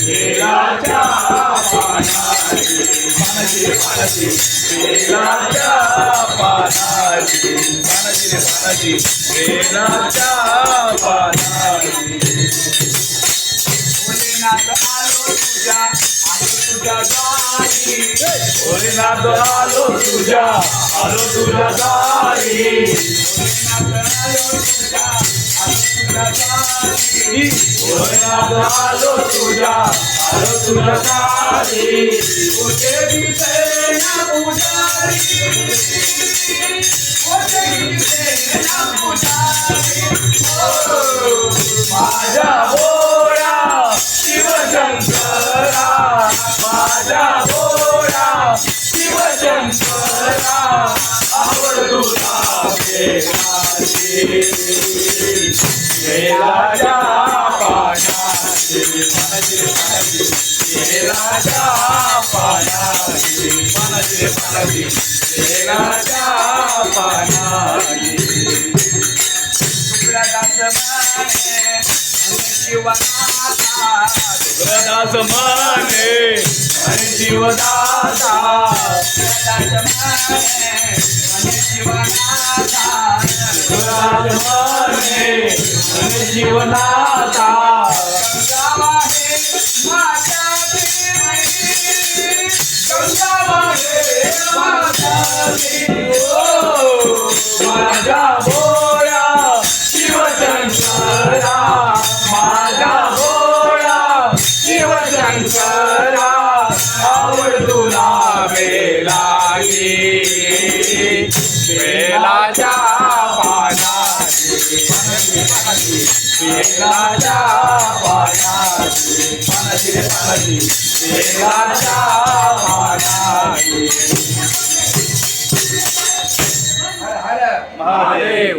बेलाच्या पानाची बेलाच्या पानाची बेलाच्या पानाची भोलेनाथ आलो तुझ्या दारी भोलेनाथ आलो तुझ्या दारी भोलेनाथ आलो तुझ्या दारी तुझे दिसे ना पुजारी माझ्या भोळा शिवशंकरा माझ्या भोळा शिवशंकरा आवड तुला बेलाच्या पानाची बेलाच्या पानाची बेलाच्या पानाची शुक्रदास माने आणि शिवदाता शुक्रदास माने आणि शिवदाता माझ्या भोळा शिवशंकरा माझ्या भोळा शिवशंकरा आवड तुला बेलाची बेलाच्या पानाची बेलाच्या पानाची बेलाच्या पानाची हर हर महादेव.